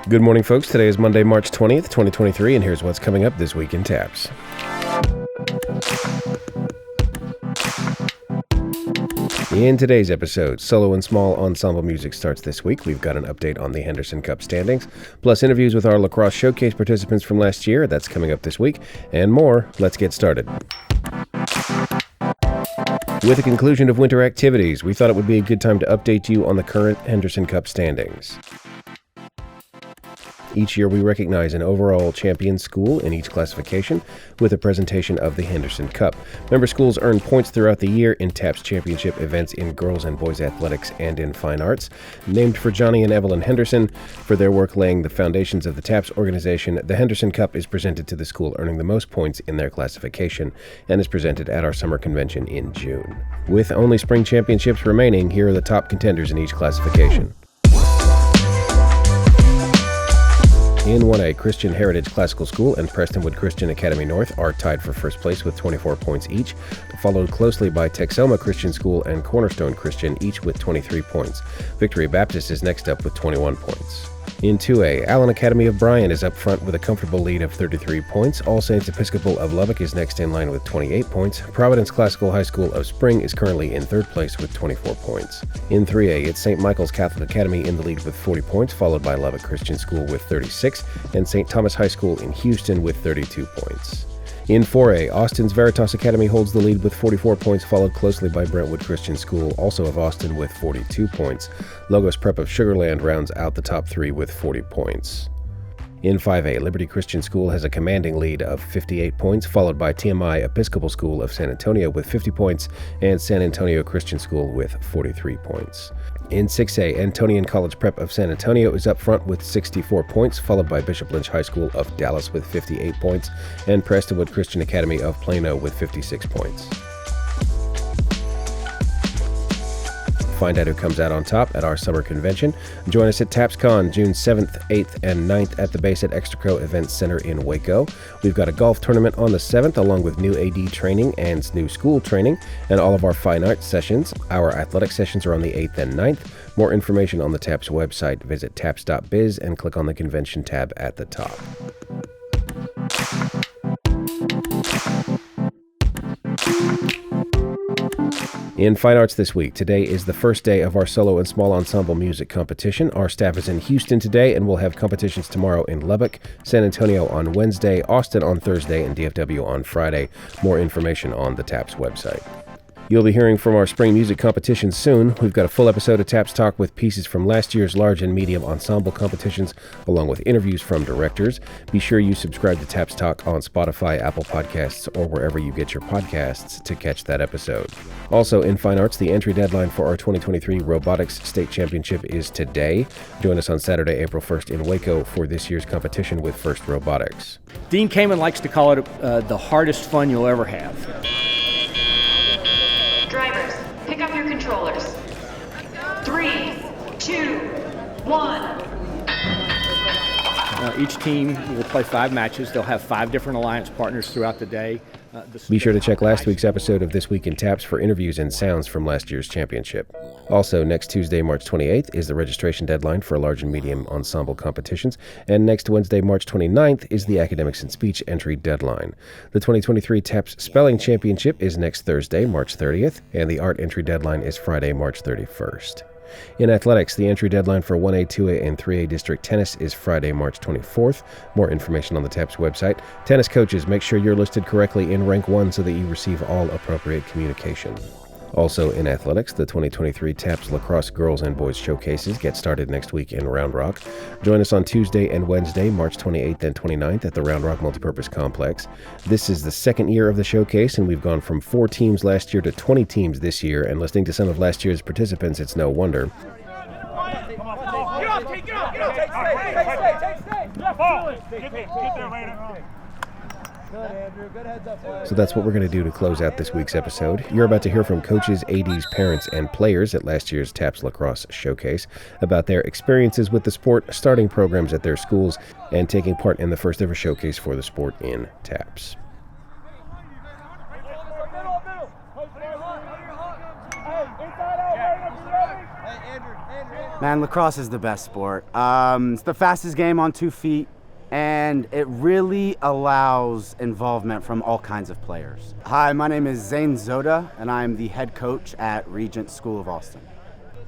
Good morning, folks. Today is Monday, March 20th, 2023, and here's what's coming up this week in TAPPS. In today's episode, solo and small ensemble music starts this week. We've got an update on the Henderson Cup standings, plus interviews with our Lacrosse Showcase participants from last year. That's coming up this week, and more. Let's get started. With the conclusion of winter activities, we thought it would be a good time to update you on the current Henderson Cup standings. Each year, we recognize an overall champion school in each classification with a presentation of the Henderson Cup. Member schools earn points throughout the year in TAPPS championship events in girls and boys athletics and in fine arts. Named for Johnny and Evelyn Henderson for their work laying the foundations of the TAPPS organization, the Henderson Cup is presented to the school earning the most points in their classification and is presented at our summer convention in June. With only spring championships remaining, here are the top contenders in each classification. In 1A, Christian Heritage Classical School and Prestonwood Christian Academy North are tied for first place with 24 points each, followed closely by Texoma Christian School and Cornerstone Christian, each with 23 points. Victory Baptist is next up with 21 points. In 2A, Allen Academy of Bryan is up front with a comfortable lead of 33 points. All Saints Episcopal of Lubbock is next in line with 28 points. Providence Classical High School of Spring is currently in third place with 24 points. In 3A, it's St. Michael's Catholic Academy in the lead with 40 points, followed by Lubbock Christian School with 36, and St. Thomas High School in Houston with 32 points. In 4A, Austin's Veritas Academy holds the lead with 44 points, followed closely by Brentwood Christian School, also of Austin, with 42 points. Logos Prep of Sugarland rounds out the top three with 40 points. In 5A, Liberty Christian School has a commanding lead of 58 points, followed by TMI Episcopal School of San Antonio with 50 points, and San Antonio Christian School with 43 points. In 6A, Antonian College Prep of San Antonio is up front with 64 points, followed by Bishop Lynch High School of Dallas with 58 points, and Prestonwood Christian Academy of Plano with 56 points. Find out who comes out on top at our summer convention. Join us at TAPPSCon June 7th, 8th, and 9th at the base at Extraco Events Center in Waco. We've got a golf tournament on the 7th, along with new AD training and new school training, and all of our fine arts sessions. Our athletic sessions are on the 8th and 9th. More information on the TAPPS website. Visit tapps.biz and click on the convention tab at the top. In Fine Arts this week, today is the first day of our solo and small ensemble music competition. Our staff is in Houston today, and we'll have competitions tomorrow in Lubbock, San Antonio on Wednesday, Austin on Thursday, and DFW on Friday. More information on the TAPPS website. You'll be hearing from our spring music competition soon. We've got a full episode of TAPPS Talk with pieces from last year's large and medium ensemble competitions, along with interviews from directors. Be sure you subscribe to TAPPS Talk on Spotify, Apple Podcasts, or wherever you get your podcasts to catch that episode. Also, in Fine Arts, the entry deadline for our 2023 Robotics State Championship is today. Join us on Saturday, April 1st in Waco for this year's competition with First Robotics. Dean Kamen likes to call it the hardest fun you'll ever have. Drivers, pick up your controllers. 3, 2, 1. Each team will play 5 matches. They'll have 5 different alliance partners throughout the day. Be sure to check last week's episode of This Week in TAPPS for interviews and sounds from last year's championship. Also, next Tuesday, March 28th, is the registration deadline for large and medium ensemble competitions, and next Wednesday, March 29th, is the academics and speech entry deadline. The 2023 TAPPS Spelling Championship is next Thursday, March 30th, and the art entry deadline is Friday, March 31st. In athletics, the entry deadline for 1A, 2A, and 3A district tennis is Friday, March 24th. More information on the TAPPS website. Tennis coaches, make sure you're listed correctly in rank 1 so that you receive all appropriate communication. Also in athletics, the 2023 TAPPS Lacrosse Girls and Boys Showcases get started next week in Round Rock. Join us on Tuesday and Wednesday, March 28th and 29th at the Round Rock Multipurpose Complex. This is the second year of the showcase, and we've gone from 4 teams last year to 20 teams this year, and listening to some of last year's participants, it's no wonder. So that's what we're going to do to close out this week's episode. You're about to hear from coaches, ADs, parents, and players at last year's TAPPS Lacrosse Showcase about their experiences with the sport, starting programs at their schools, and taking part in the first ever showcase for the sport in TAPPS. Hey, Andrew. Man, lacrosse is the best sport. It's the fastest game on 2 feet, and it really allows involvement from all kinds of players. Hi, my name is Zane Zoda, and I'm the head coach at Regent School of Austin.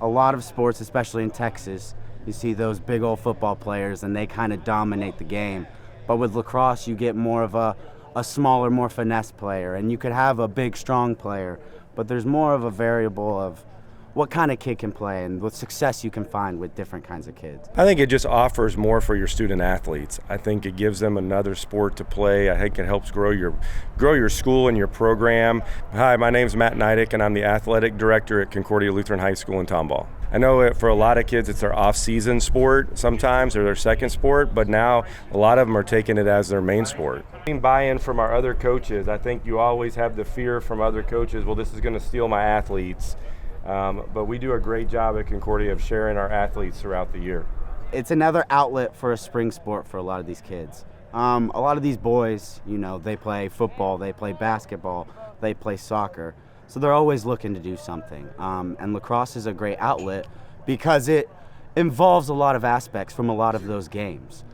A lot of sports, especially in Texas, you see those big old football players, and they kind of dominate the game. But with lacrosse, you get more of a smaller, more finesse player, and you could have a big, strong player, but there's more of a variable of what kind of kid can play and what success you can find with different kinds of kids. I think it just offers more for your student athletes. I think it gives them another sport to play. I think it helps grow your school and your program. Hi, my name's Matt Neidick, and I'm the athletic director at Concordia Lutheran High School in Tomball. I know for a lot of kids it's their off-season sport sometimes, or their second sport, but now a lot of them are taking it as their main sport. Buy-in from our other coaches. I think you always have the fear from other coaches, well, this is going to steal my athletes. But we do a great job at Concordia of sharing our athletes throughout the year. It's another outlet for a spring sport for a lot of these kids. A lot of these boys, they play football, they play basketball, they play soccer. So they're always looking to do something. And lacrosse is a great outlet because it involves a lot of aspects from a lot of those games.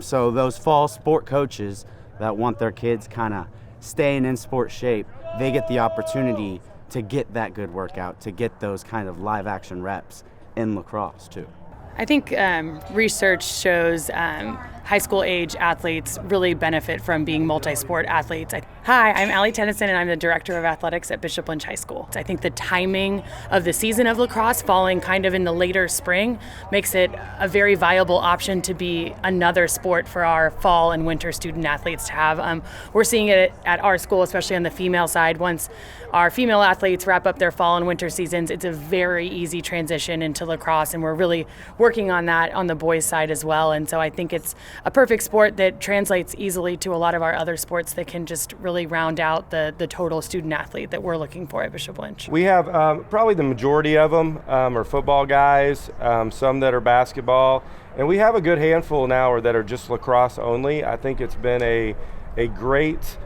So those fall sport coaches that want their kids kind of staying in sport shape, they get the opportunity to get that good workout, to get those kind of live action reps in lacrosse too. I think research shows high school age athletes really benefit from being multi-sport athletes. Hi, I'm Allie Tennyson, and I'm the Director of Athletics at Bishop Lynch High School. I think the timing of the season of lacrosse falling kind of in the later spring makes it a very viable option to be another sport for our fall and winter student athletes to have. We're seeing it at our school, especially on the female side. Once our female athletes wrap up their fall and winter seasons, it's a very easy transition into lacrosse, and we're really working on that on the boys' side as well. And so I think it's a perfect sport that translates easily to a lot of our other sports that can just really round out the total student athlete that we're looking for at Bishop Lynch. We have probably the majority of them are football guys, some that are basketball, and we have a good handful now that are just lacrosse only. I think it's been a great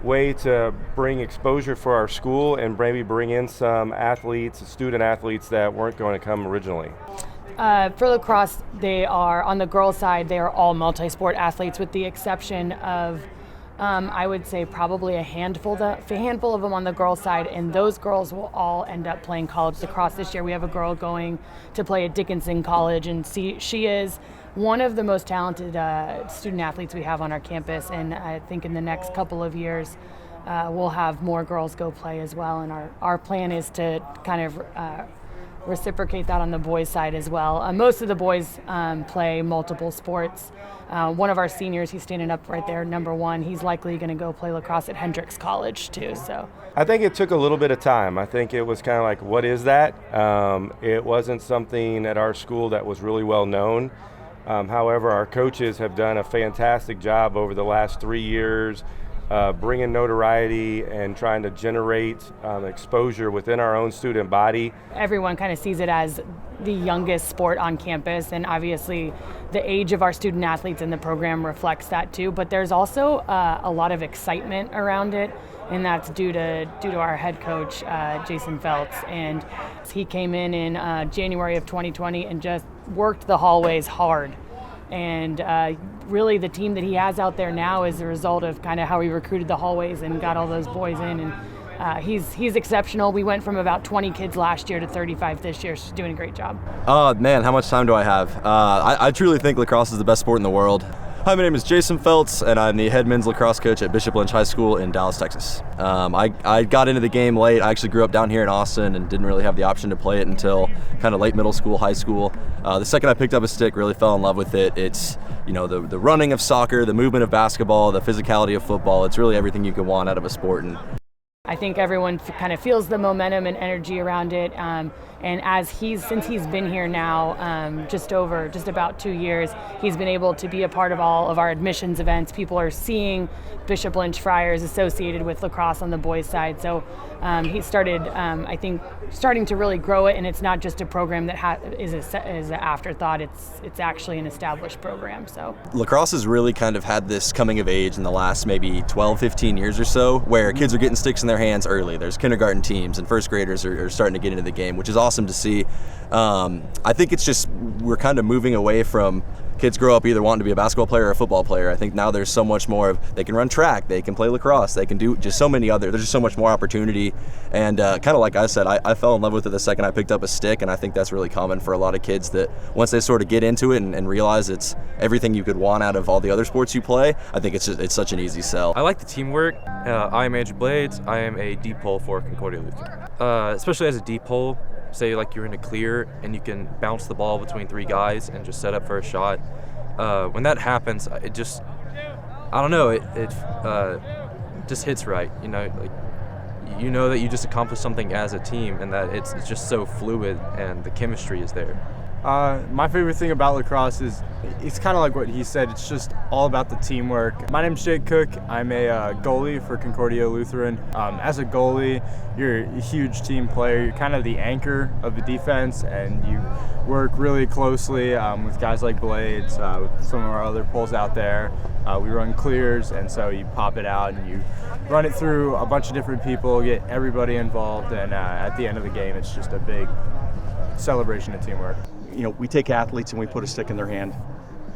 way to bring exposure for our school and maybe bring in some athletes, student athletes that weren't going to come originally. For lacrosse, they are, on the girls' side, they are all multi-sport athletes with the exception of, I would say, probably a handful of them on the girls' side, and those girls will all end up playing college lacrosse this year. We have a girl going to play at Dickinson College, and she is one of the most talented student athletes we have on our campus, and I think in the next couple of years, we'll have more girls go play as well, and our plan is to kind of reciprocate that on the boys' side as well. Most of the boys play multiple sports. One of our seniors, he's standing up right there, number one, he's likely going to go play lacrosse at Hendrix College too. So I think it took a little bit of time. I think it was kind of like, what is that? It wasn't something at our school that was really well known. However, our coaches have done a fantastic job over the last 3 years bringing notoriety and trying to generate exposure within our own student body. Everyone kind of sees it as the youngest sport on campus, and obviously the age of our student athletes in the program reflects that too, but there's also a lot of excitement around it, and that's due to our head coach, Jason Feltz. And he came in January of 2020 and just worked the hallways hard. And really the team that he has out there now is a result of kind of how he recruited the hallways and got all those boys in. And he's exceptional. We went from about 20 kids last year to 35 this year. She's doing a great job. Man, how much time do I have? I truly think lacrosse is the best sport in the world. Hi, my name is Jason Feltz, and I'm the head men's lacrosse coach at Bishop Lynch High School in Dallas, Texas. I got into the game late. I actually grew up down here in Austin and didn't really have the option to play it until kind of late middle school, high school. The second I picked up a stick, really fell in love with it. It's, the running of soccer, the movement of basketball, the physicality of football. It's really everything you can want out of a sport. And I think everyone kind of feels the momentum and energy around it. And since he's been here now just about 2 years, he's been able to be a part of all of our admissions events. People are seeing Bishop Lynch Friars associated with lacrosse on the boys' side. So he started, I think, starting to really grow it, and it's not just a program that is an afterthought. It's actually an established program. So lacrosse has really kind of had this coming of age in the last maybe 12, 15 years or so, where kids are getting sticks in their hands early. There's kindergarten teams, and first graders are starting to get into the game, which is awesome to see. I think it's just we're kind of moving away from kids grow up either wanting to be a basketball player or a football player. I think now there's so much more of, they can run track, they can play lacrosse, they can do just so many other, there's just so much more opportunity. And kind of like I said, I fell in love with it the second I picked up a stick, and I think that's really common for a lot of kids, that once they sort of get into it and realize it's everything you could want out of all the other sports you play, I think it's such an easy sell. I like the teamwork. I am Andrew Blades. I am a deep pole for Concordia Lutheran. Especially as a deep pole, say like you're in a clear and you can bounce the ball between 3 guys and just set up for a shot. When that happens, it just, I don't know, it just hits right. You know that you just accomplished something as a team, and that it's just so fluid and the chemistry is there. My favorite thing about lacrosse is it's kind of like what he said. It's just all about the teamwork. My name's Jake Cook. I'm a goalie for Concordia Lutheran. As a goalie, you're a huge team player. You're kind of the anchor of the defense, and you work really closely with guys like Blades, with some of our other poles out there. We run clears, and so you pop it out and you run it through a bunch of different people, get everybody involved, and at the end of the game, it's just a big celebration of teamwork. We take athletes and we put a stick in their hand,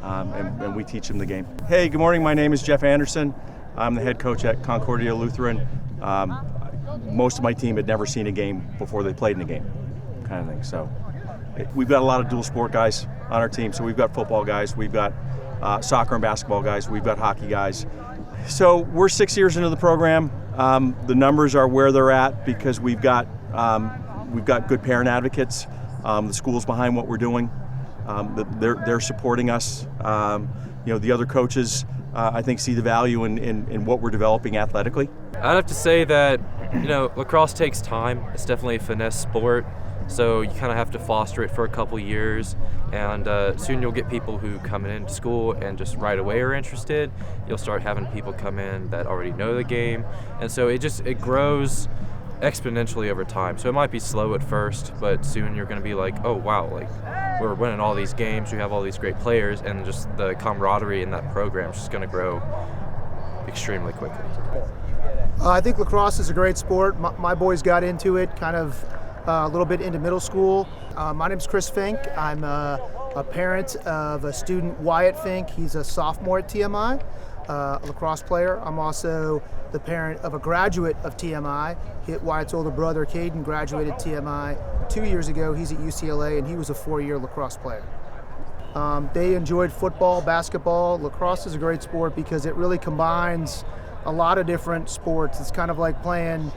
and we teach them the game. Hey, good morning. My name is Jeff Anderson. I'm the head coach at Concordia Lutheran. Most of my team had never seen a game before they played in a game, kind of thing. So we've got a lot of dual sport guys on our team. So we've got football guys, we've got soccer and basketball guys, we've got hockey guys. So we're 6 years into the program. The numbers are where they're at because we've got good parent advocates. The school's behind what we're doing. They're supporting us. The other coaches, I think, see the value in what we're developing athletically. I'd have to say that, lacrosse takes time. It's definitely a finesse sport, so you kind of have to foster it for a couple years, and soon you'll get people who come into school and just right away are interested. You'll start having people come in that already know the game, and so it grows exponentially over time. So it might be slow at first, but soon you're going to be like, oh wow, like we're winning all these games, we have all these great players, and just the camaraderie in that program is just going to grow extremely quickly. I think lacrosse is a great sport. My boys got into it kind of a little bit into middle school. My name's Chris Fink. I'm a parent of a student, Wyatt Fink. He's a sophomore at TMI, a lacrosse player. I'm also the parent of a graduate of TMI. Wyatt's older brother, Caden, graduated TMI 2 years ago. He's at UCLA, and he was a 4-year lacrosse player. They enjoyed football, basketball. Lacrosse is a great sport because it really combines a lot of different sports. It's kind of like playing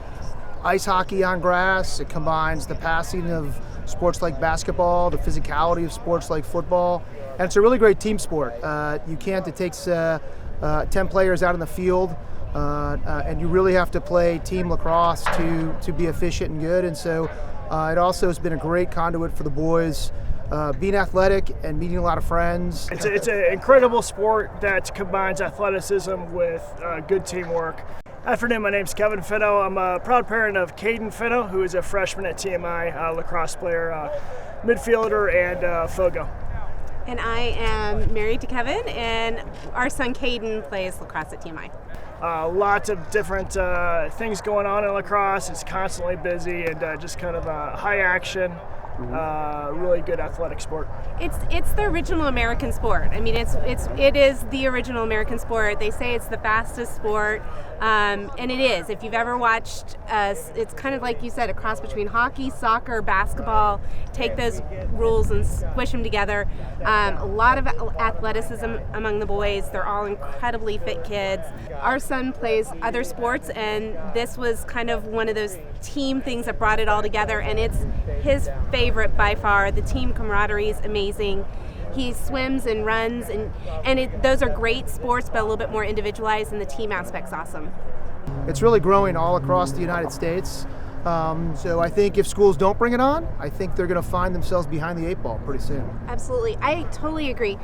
ice hockey on grass. It combines the passing of sports like basketball, the physicality of sports like football, and it's a really great team sport. It takes 10 players out in the field, and you really have to play team lacrosse to be efficient and good. And so it also has been a great conduit for the boys, being athletic and meeting a lot of friends. It's an incredible sport that combines athleticism with good teamwork. Afternoon, my name's Kevin Fitto. I'm a proud parent of Caden Fitto, who is a freshman at TMI, lacrosse player, midfielder, and Fogo. And I am married to Kevin, and our son Caden plays lacrosse at TMI. Lots of different things going on in lacrosse. It's constantly busy and just kind of a high action, really good athletic sport. It's the original American sport. I mean, it is the original American sport. They say it's the fastest sport, and it is. If you've ever watched it's kind of like you said, a cross between hockey, soccer, basketball. Take those rules and squish them together. A lot of athleticism among the boys. They're all incredibly fit kids. Our son plays other sports, and this was kind of one of those team things that brought it all together, and it's his favorite by far. The team camaraderie is amazing. He swims and runs, and those are great sports, but a little bit more individualized, and the team aspect's awesome. It's really growing all across the United States. So I think if schools don't bring it on, I think they're going to find themselves behind the 8 ball pretty soon. Absolutely. I totally agree.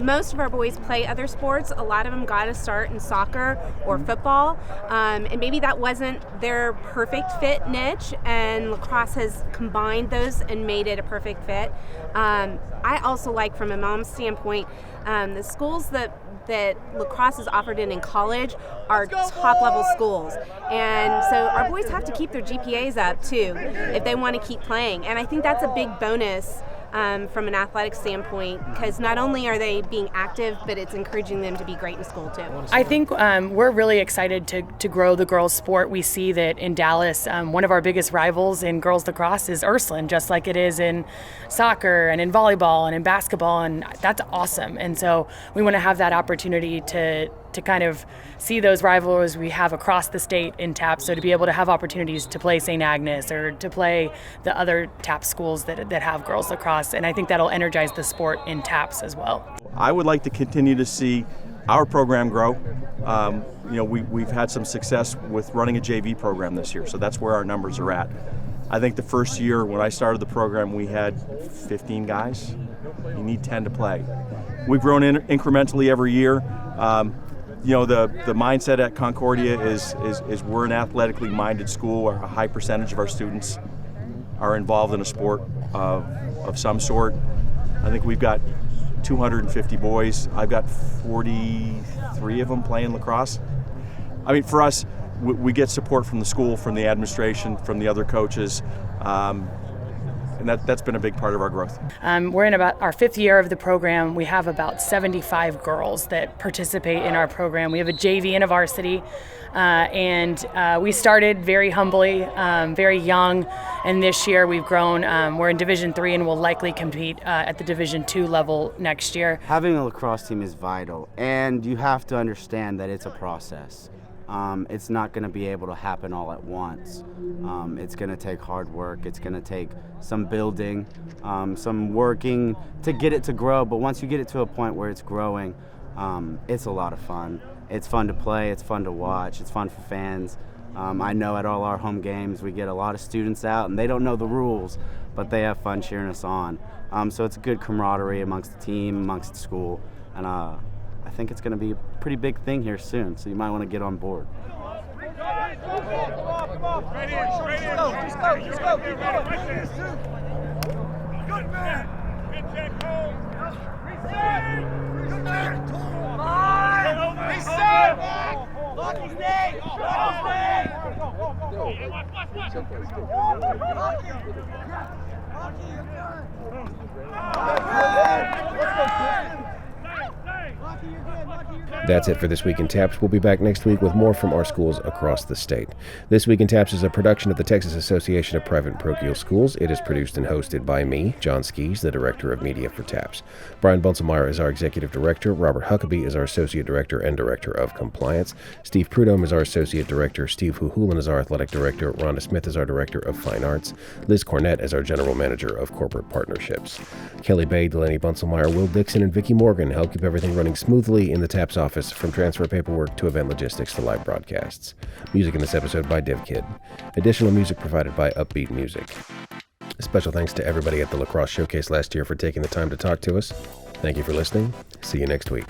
Most of our boys play other sports. A lot of them got to start in soccer or football, and maybe that wasn't their perfect fit niche, and lacrosse has combined those and made it a perfect fit. I also like, from a mom's standpoint, the schools that that lacrosse is offered in college are top level schools. And so our boys have to keep their GPAs up too if they want to keep playing. And I think that's a big bonus from an athletic standpoint, because not only are they being active, but it's encouraging them to be great in school too. I think we're really excited to grow the girls' sport. We see that in Dallas, one of our biggest rivals in girls lacrosse is Ursuline, just like it is in soccer and in volleyball and in basketball, and that's awesome. And so we want to have that opportunity to kind of see those rivalries we have across the state in TAPPS, so to be able to have opportunities to play St. Agnes or to play the other TAPPS schools that have girls lacrosse, and I think that'll energize the sport in TAPPS as well. I would like to continue to see our program grow. We've had some success with running a JV program this year, so that's where our numbers are at. I think the first year when I started the program, we had 15 guys. You need 10 to play. We've grown incrementally every year. The mindset at Concordia is we're an athletically minded school. A high percentage of our students are involved in a sport of some sort. I think we've got 250 boys. I've got 43 of them playing lacrosse. I mean, for us, we get support from the school, from the administration, from the other coaches. And that's been a big part of our growth. We're in about our 5th year of the program. We have about 75 girls that participate in our program. We have a JV and a varsity, and we started very humbly, very young, and this year we've grown. We're in Division III and will likely compete at the Division II level next year. Having a lacrosse team is vital, and you have to understand that it's a process. It's not going to be able to happen all at once. It's going to take hard work. It's going to take some building, some working to get it to grow. But once you get it to a point where it's growing, it's a lot of fun. It's fun to play. It's fun to watch. It's fun for fans. I know at all our home games we get a lot of students out, and they don't know the rules, but they have fun cheering us on. So it's a good camaraderie amongst the team, amongst the school, and I think it's going to be a pretty big thing here soon, so you might want to get on board. That's it for This Week in TAPPS. We'll be back next week with more from our schools across the state. This Week in TAPPS is a production of the Texas Association of Private and Parochial Schools. It is produced and hosted by me, John Skees, the Director of Media for TAPPS. Brian Bunselmeyer is our Executive Director. Robert Huckabee is our Associate Director and Director of Compliance. Steve Prudhomme is our Associate Director. Steve Huhulan is our Athletic Director. Rhonda Smith is our Director of Fine Arts. Liz Cornett is our General Manager of Corporate Partnerships. Kelly Bay, Delaney Bunselmeyer, Will Dixon, and Vicki Morgan help keep everything running smoothly in the TAPPS office, from transfer paperwork to event logistics to live broadcasts. Music in this episode by DevKid. Additional music provided by Upbeat Music. Special thanks to everybody at the Lacrosse Showcase last year for taking the time to talk to us. Thank you for listening. See you next week.